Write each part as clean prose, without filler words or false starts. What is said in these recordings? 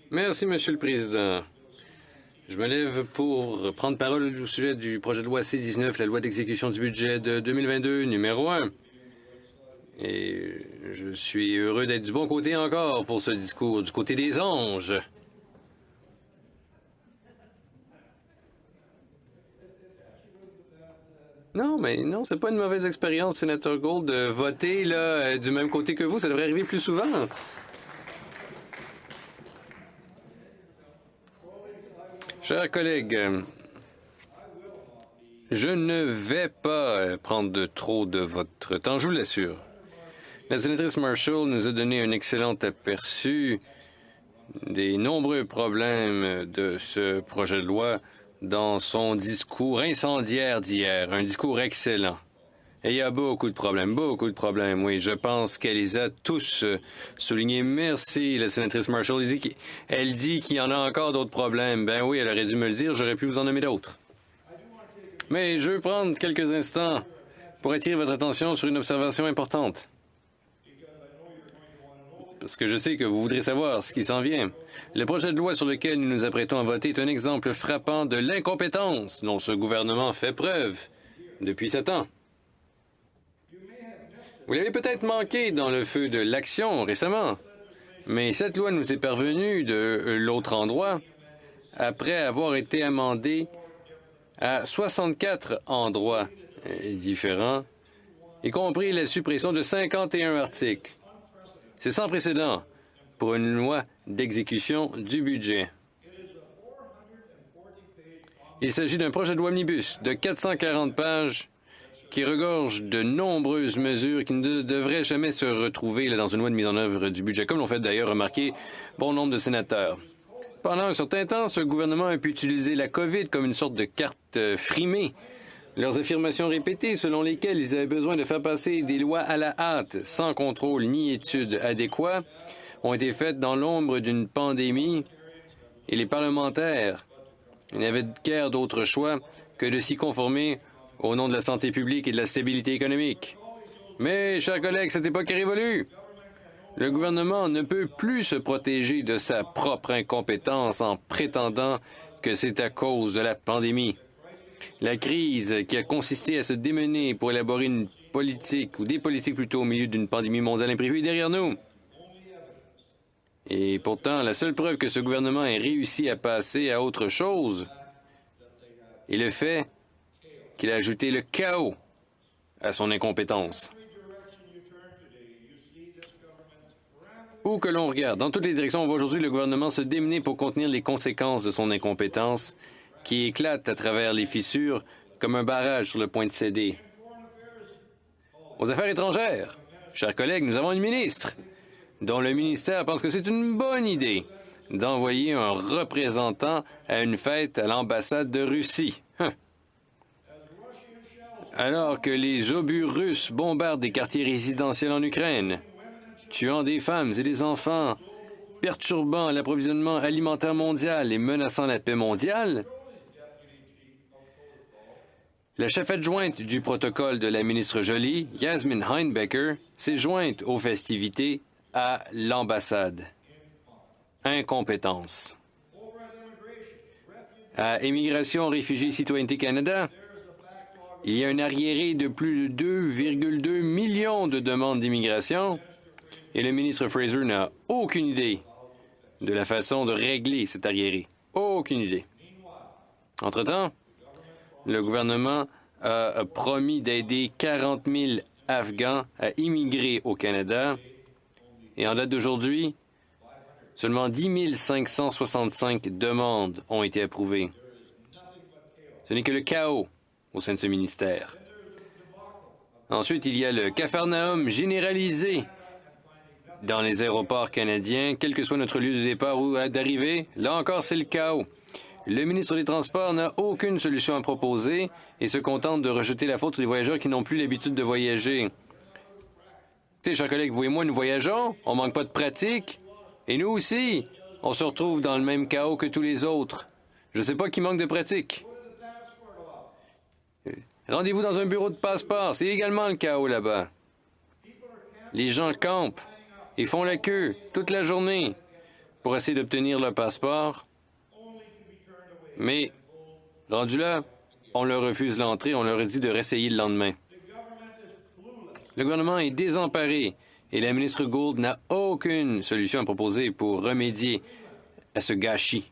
Merci, Monsieur le Président. Je me lève pour prendre parole au sujet du projet de loi C-19, la loi d'exécution du budget de 2022, numéro 1. Et je suis heureux d'être du bon côté encore pour ce discours, du côté des anges. Non, mais non, c'est pas une mauvaise expérience, Sénateur Gould, de voter là, du même côté que vous. Ça devrait arriver plus souvent. Chers collègues, je ne vais pas prendre trop de votre temps, je vous l'assure. La sénatrice Marshall nous a donné un excellent aperçu des nombreux problèmes de ce projet de loi dans son discours incendiaire d'hier, un discours excellent. Et il y a beaucoup de problèmes, oui. Je pense qu'elle les a tous soulignés. Merci, la sénatrice Marshall. Elle dit qu'il y en a encore d'autres problèmes. Ben oui, elle aurait dû me le dire, j'aurais pu vous en nommer d'autres. Mais je veux prendre quelques instants pour attirer votre attention sur une observation importante. Parce que je sais que vous voudrez savoir ce qui s'en vient. Le projet de loi sur lequel nous nous apprêtons à voter est un exemple frappant de l'incompétence dont ce gouvernement fait preuve depuis 7 ans. Vous l'avez peut-être manqué dans le feu de l'action récemment, mais cette loi nous est parvenue de l'autre endroit après avoir été amendée à 64 endroits différents, y compris la suppression de 51 articles. C'est sans précédent pour une loi d'exécution du budget. Il s'agit d'un projet de loi omnibus de 440 pages qui regorge de nombreuses mesures qui ne devraient jamais se retrouver dans une loi de mise en œuvre du budget, comme l'ont fait d'ailleurs remarquer bon nombre de sénateurs. Pendant un certain temps, ce gouvernement a pu utiliser la COVID comme une sorte de carte frimée. Leurs affirmations répétées selon lesquelles ils avaient besoin de faire passer des lois à la hâte, sans contrôle ni études adéquats, ont été faites dans l'ombre d'une pandémie et les parlementaires n'avaient guère d'autre choix que de s'y conformer au nom de la santé publique et de la stabilité économique. Mais, chers collègues, cette époque est révolue. Le gouvernement ne peut plus se protéger de sa propre incompétence en prétendant que c'est à cause de la pandémie. La crise qui a consisté à se démener pour élaborer une politique, ou des politiques plutôt, au milieu d'une pandémie mondiale imprévue est derrière nous. Et pourtant, la seule preuve que ce gouvernement ait réussi à passer à autre chose est le fait qu'il a ajouté le chaos à son incompétence. Où que l'on regarde, dans toutes les directions, on voit aujourd'hui le gouvernement se démener pour contenir les conséquences de son incompétence qui éclate à travers les fissures comme un barrage sur le point de céder. Aux affaires étrangères, chers collègues, nous avons une ministre dont le ministère pense que c'est une bonne idée d'envoyer un représentant à une fête à l'ambassade de Russie. Alors que les obus russes bombardent des quartiers résidentiels en Ukraine, tuant des femmes et des enfants, perturbant l'approvisionnement alimentaire mondial et menaçant la paix mondiale, la chef adjointe du protocole de la ministre Joly, Yasmin Heinbecker, s'est jointe aux festivités à l'ambassade. Incompétence. À Immigration, Réfugiés, Citoyenneté Canada, il y a un arriéré de plus de 2,2 millions de demandes d'immigration et le ministre Fraser n'a aucune idée de la façon de régler cet arriéré. Aucune idée. Entre-temps, le gouvernement a promis d'aider 40 000 Afghans à immigrer au Canada et en date d'aujourd'hui, seulement 10 565 demandes ont été approuvées. Ce n'est que le chaos au sein de ce ministère. Ensuite, il y a le capharnaüm généralisé dans les aéroports canadiens, quel que soit notre lieu de départ ou d'arrivée. Là encore, c'est le chaos. Le ministre des Transports n'a aucune solution à proposer et se contente de rejeter la faute sur les voyageurs qui n'ont plus l'habitude de voyager. Écoutez, chers collègues, vous et moi, nous voyageons, on manque pas de pratique, et nous aussi, on se retrouve dans le même chaos que tous les autres. Je ne sais pas qui manque de pratique. Rendez-vous dans un bureau de passeport, c'est également le chaos là-bas. Les gens campent et font la queue toute la journée pour essayer d'obtenir le passeport. Mais, rendu là, on leur refuse l'entrée, on leur dit de réessayer le lendemain. Le gouvernement est désemparé et la ministre Gould n'a aucune solution à proposer pour remédier à ce gâchis.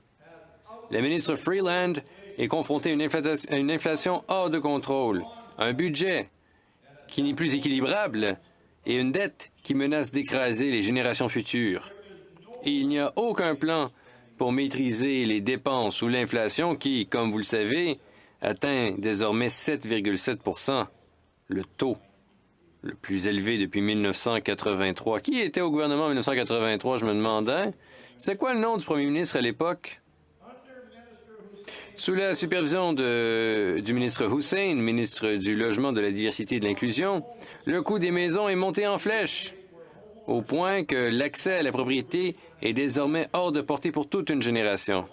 La ministre Freeland est confrontée à une inflation hors de contrôle, un budget qui n'est plus équilibrable et une dette qui menace d'écraser les générations futures. Et il n'y a aucun plan pour maîtriser les dépenses ou l'inflation qui, comme vous le savez, atteint désormais 7,7 %, le taux le plus élevé depuis 1983. Qui était au gouvernement en 1983, je me demandais? C'est quoi le nom du premier ministre à l'époque? Sous la supervision du ministre Hussein, ministre du Logement, de la Diversité et de l'Inclusion, le coût des maisons est monté en flèche, au point que l'accès à la propriété est désormais hors de portée pour toute une génération.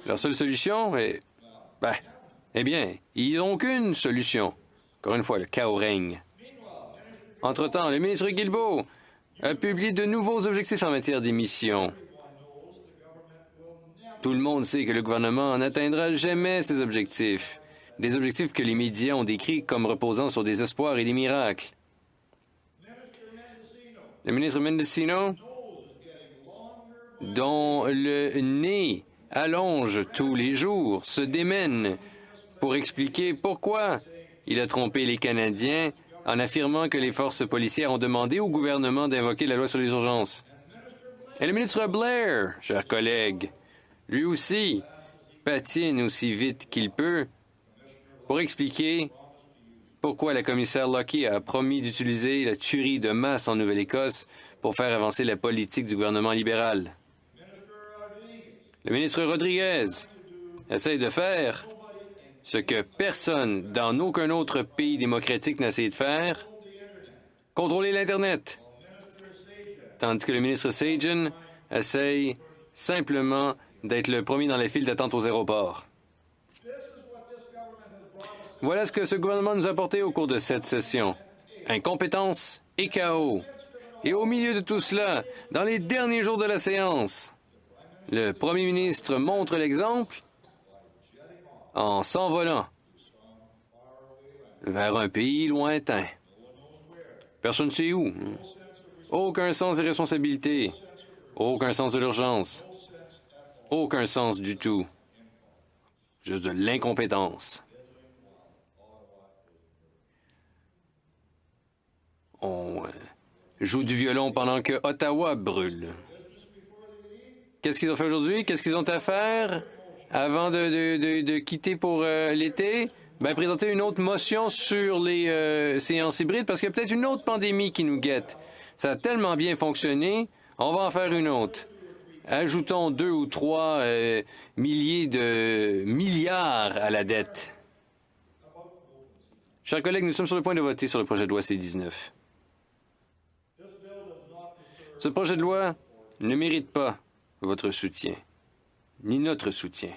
Leur seule solution est... eh bien, ils n'ont qu'une solution. Encore une fois, le chaos règne. Entre-temps, le ministre Guilbeault a publié de nouveaux objectifs en matière d'émissions. Tout le monde sait que le gouvernement n'atteindra jamais ces objectifs, des objectifs que les médias ont décrits comme reposant sur des espoirs et des miracles. Le ministre Mendocino, dont le nez allonge tous les jours, se démène pour expliquer pourquoi il a trompé les Canadiens en affirmant que les forces policières ont demandé au gouvernement d'invoquer la loi sur les urgences. Et le ministre Blair, chers collègues, lui aussi patine aussi vite qu'il peut pour expliquer pourquoi la commissaire Lucky a promis d'utiliser la tuerie de masse en Nouvelle-Écosse pour faire avancer la politique du gouvernement libéral. Le ministre Rodriguez essaie de faire ce que personne dans aucun autre pays démocratique n'a essayé de faire, contrôler l'Internet. Tandis que le ministre Sagen essaye simplement d'être le premier dans la file d'attente aux aéroports. Voilà ce que ce gouvernement nous a apporté au cours de cette session. Incompétence et chaos. Et au milieu de tout cela, dans les derniers jours de la séance, le premier ministre montre l'exemple en s'envolant vers un pays lointain. Personne ne sait où. Aucun sens des responsabilités. Aucun sens de l'urgence. Aucun sens du tout. Juste de l'incompétence. On joue du violon pendant que Ottawa brûle. Qu'est-ce qu'ils ont fait aujourd'hui? Qu'est-ce qu'ils ont à faire avant de quitter pour l'été? Présenter une autre motion sur les séances hybrides parce qu'il y a peut-être une autre pandémie qui nous guette. Ça a tellement bien fonctionné, on va en faire une autre. Ajoutons 2 ou 3 milliers de milliards à la dette. Chers collègues, nous sommes sur le point de voter sur le projet de loi C-19. Ce projet de loi ne mérite pas votre soutien, ni notre soutien.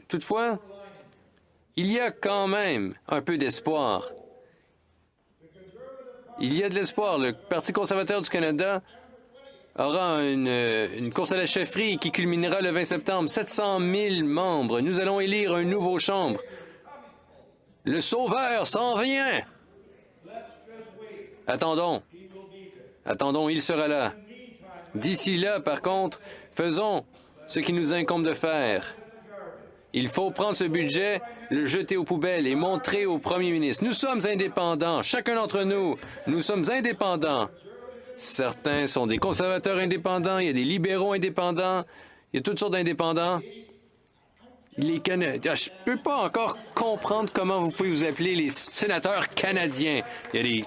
Toutefois, il y a quand même un peu d'espoir. Il y a de l'espoir. Le Parti conservateur du Canada aura une course à la chefferie qui culminera le 20 septembre. 700 000 membres. Nous allons élire un nouveau chambre. Le Sauveur s'en vient. Attendons. Attendons, il sera là. D'ici là, par contre, faisons ce qu'il nous incombe de faire. Il faut prendre ce budget, le jeter aux poubelles et montrer au premier ministre. Nous sommes indépendants, chacun d'entre nous. Nous sommes indépendants. Certains sont des conservateurs indépendants, il y a des libéraux indépendants, il y a toutes sortes d'indépendants. Les Canadiens, je ne peux pas encore comprendre comment vous pouvez vous appeler les sénateurs canadiens. Il y a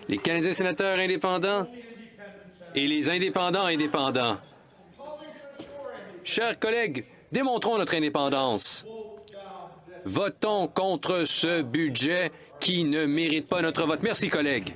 les Canadiens sénateurs indépendants et les indépendants indépendants. Chers collègues, démontrons notre indépendance. Votons contre ce budget qui ne mérite pas notre vote. Merci, collègues.